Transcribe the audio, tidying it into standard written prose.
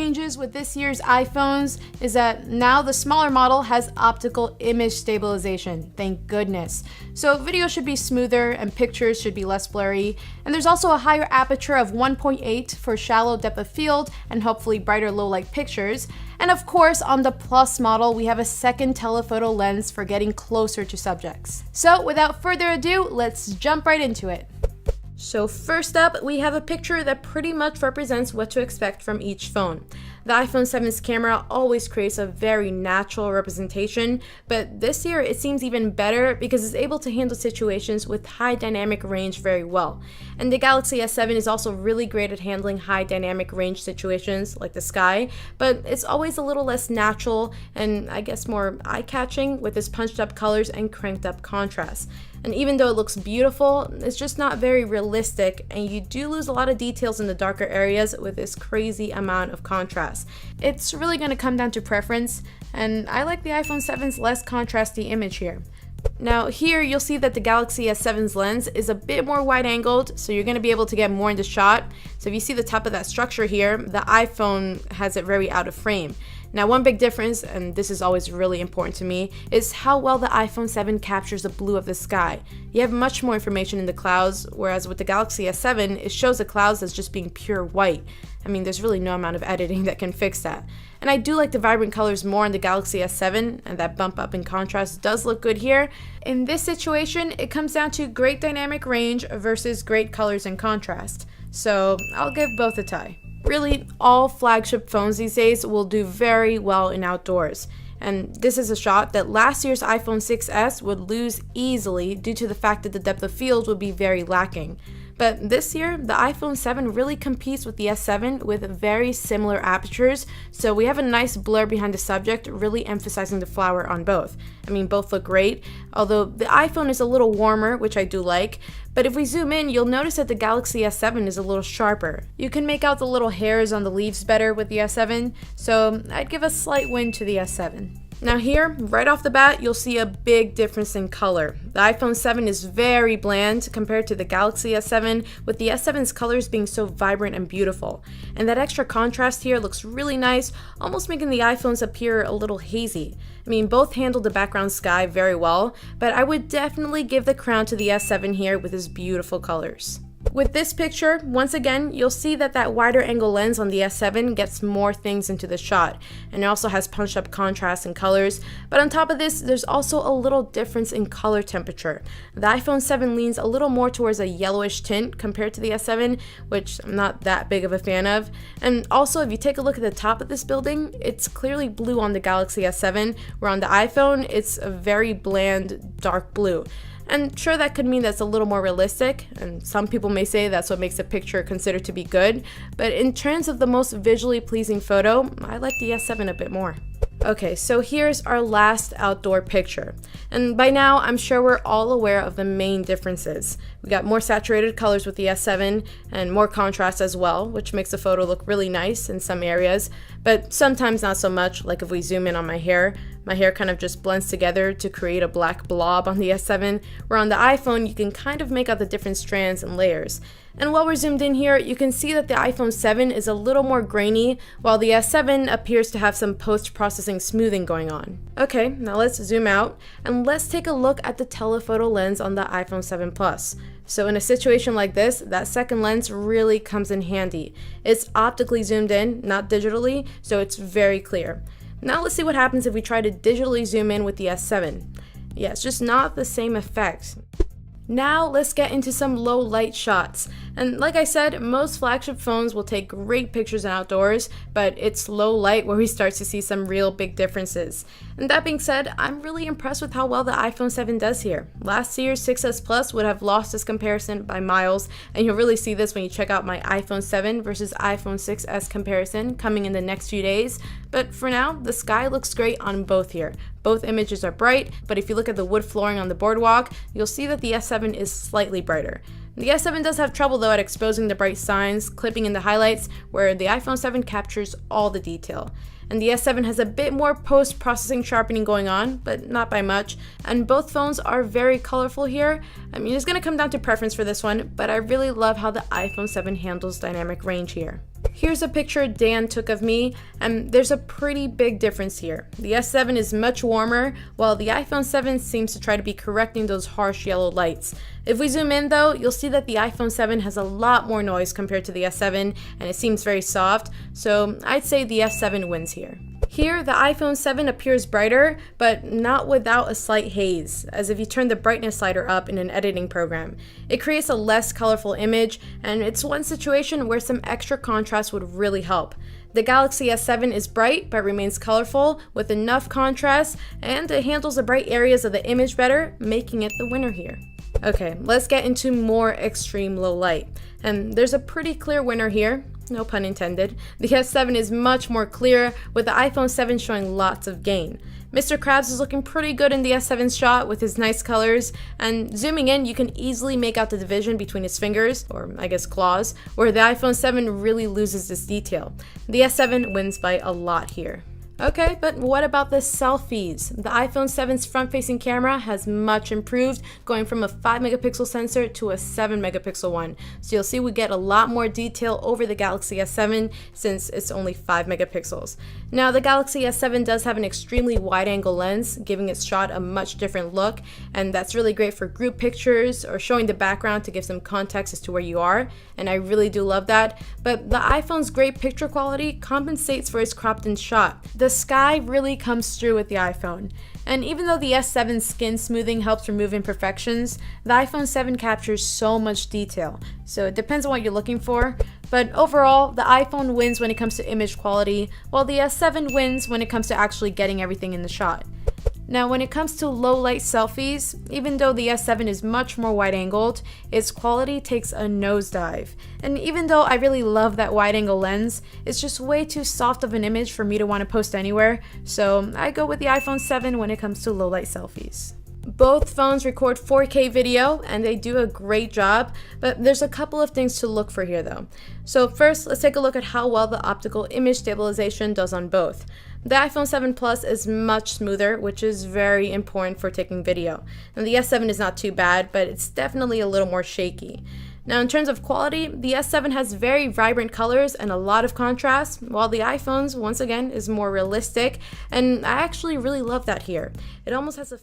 changes with this year's iPhones is that now the smaller model has optical image stabilization, thank goodness. So video should be smoother and pictures should be less blurry. And there's also a higher aperture of 1.8 for shallow depth of field and hopefully brighter low light pictures. And of course, on the Plus model, we have a second telephoto lens for getting closer to subjects. So without further ado, let's jump right into it. So first up, we have a picture that pretty much represents what to expect from each phone. The iPhone 7's camera always creates a very natural representation, but this year it seems even better because it's able to handle situations with high dynamic range very well. And the Galaxy S7 is also really great at handling high dynamic range situations like the sky, but it's always a little less natural and I guess more eye-catching with its punched up colors and cranked up contrast. And even though it looks beautiful, it's just not very realistic, and you do lose a lot of details in the darker areas with this crazy amount of contrast. It's really going to come down to preference, and I like the iPhone 7's less contrasty image here. Now here you'll see that the Galaxy S7's lens is a bit more wide angled, so you're going to be able to get more into shot. So if you see the top of that structure here, the iPhone has it very out of frame. Now one big difference, and this is always really important to me, is how well the iPhone 7 captures the blue of the sky. You have much more information in the clouds, whereas with the Galaxy S7, it shows the clouds as just being pure white. I mean, there's really no amount of editing that can fix that. And I do like the vibrant colors more in the Galaxy S7, and that bump up in contrast does look good here. In this situation, it comes down to great dynamic range versus great colors and contrast. So I'll give both a tie. Really, all flagship phones these days will do very well in outdoors. And this is a shot that last year's iPhone 6s would lose easily due to the fact that the depth of field would be very lacking. But this year, the iPhone 7 really competes with the S7 with very similar apertures, so we have a nice blur behind the subject, really emphasizing the flower on both. I mean, both look great, although the iPhone is a little warmer, which I do like, but if we zoom in, you'll notice that the Galaxy S7 is a little sharper. You can make out the little hairs on the leaves better with the S7, so I'd give a slight win to the S7. Now here, right off the bat, you'll see a big difference in color. The iPhone 7 is very bland compared to the Galaxy S7, with the S7's colors being so vibrant and beautiful. And that extra contrast here looks really nice, almost making the iPhones appear a little hazy. I mean, both handle the background sky very well, but I would definitely give the crown to the S7 here with its beautiful colors. With this picture, once again, you'll see that that wider angle lens on the S7 gets more things into the shot, and it also has punched up contrast and colors, but on top of this, there's also a little difference in color temperature. The iPhone 7 leans a little more towards a yellowish tint compared to the S7, which I'm not that big of a fan of, and also if you take a look at the top of this building, it's clearly blue on the Galaxy S7, where on the iPhone, it's a very bland dark blue. And sure, that could mean that's a little more realistic, and some people may say that's what makes a picture considered to be good, but in terms of the most visually pleasing photo, I like the S7 a bit more. Okay, so here's our last outdoor picture. And by now, I'm sure we're all aware of the main differences. We got more saturated colors with the S7 and more contrast as well, which makes the photo look really nice in some areas, but sometimes not so much, like if we zoom in on my hair kind of just blends together to create a black blob on the S7, where on the iPhone, you can kind of make out the different strands and layers. And while we're zoomed in here, you can see that the iPhone 7 is a little more grainy, while the S7 appears to have some post-processing smoothing going on. Okay, now let's zoom out, and let's take a look at the telephoto lens on the iPhone 7 Plus. So in a situation like this, that second lens really comes in handy. It's optically zoomed in, not digitally, so it's very clear. Now let's see what happens if we try to digitally zoom in with the S7. Yeah, it's just not the same effect. Now let's get into some low light shots. And like I said, most flagship phones will take great pictures in outdoors, but it's low light where we start to see some real big differences. And that being said, I'm really impressed with how well the iPhone 7 does here. Last year's 6s Plus would have lost this comparison by miles, and you'll really see this when you check out my iPhone 7 versus iPhone 6s comparison coming in the next few days. But for now, the sky looks great on both here. Both images are bright, but if you look at the wood flooring on the boardwalk, you'll see that the S7 is slightly brighter. The S7 does have trouble though at exposing the bright signs, clipping in the highlights, where the iPhone 7 captures all the detail. And the S7 has a bit more post-processing sharpening going on, but not by much, and both phones are very colorful here. I mean, it's going to come down to preference for this one, but I really love how the iPhone 7 handles dynamic range here. Here's a picture Dan took of me, and there's a pretty big difference here. The S7 is much warmer, while the iPhone 7 seems to try to be correcting those harsh yellow lights. If we zoom in though, you'll see that the iPhone 7 has a lot more noise compared to the S7, and it seems very soft, so I'd say the S7 wins here. Here, the iPhone 7 appears brighter, but not without a slight haze, as if you turn the brightness slider up in an editing program. It creates a less colorful image, and it's one situation where some extra contrast would really help. The Galaxy S7 is bright but remains colorful with enough contrast, and it handles the bright areas of the image better, making it the winner here. Okay, let's get into more extreme low light. And there's a pretty clear winner here. No pun intended. The S7 is much more clear, with the iPhone 7 showing lots of gain. Mr. Krabs is looking pretty good in the S7's shot with his nice colors, and zooming in you can easily make out the division between his fingers, or I guess claws, where the iPhone 7 really loses this detail. The S7 wins by a lot here. Okay, but what about the selfies? The iPhone 7's front-facing camera has much improved, going from a 5-megapixel sensor to a 7-megapixel one. So you'll see we get a lot more detail over the Galaxy S7 since it's only 5 megapixels. Now, the Galaxy S7 does have an extremely wide-angle lens, giving its shot a much different look, and that's really great for group pictures or showing the background to give some context as to where you are, and I really do love that. But the iPhone's great picture quality compensates for its cropped-in shot. The sky really comes through with the iPhone. And even though the S7's skin smoothing helps remove imperfections, the iPhone 7 captures so much detail. So it depends on what you're looking for. But overall, the iPhone wins when it comes to image quality, while the S7 wins when it comes to actually getting everything in the shot. Now, when it comes to low light selfies, even though the S7 is much more wide angled, its quality takes a nosedive. And even though I really love that wide angle lens, it's just way too soft of an image for me to want to post anywhere, so I go with the iPhone 7 when it comes to low light selfies. Both phones record 4K video and they do a great job, but there's a couple of things to look for here though. So first, let's take a look at how well the optical image stabilization does on both. The iPhone 7 Plus is much smoother, which is very important for taking video. And the S7 is not too bad, but it's definitely a little more shaky. Now, in terms of quality, the S7 has very vibrant colors and a lot of contrast, while the iPhone's, once again, is more realistic, and I actually really love that here. It almost has a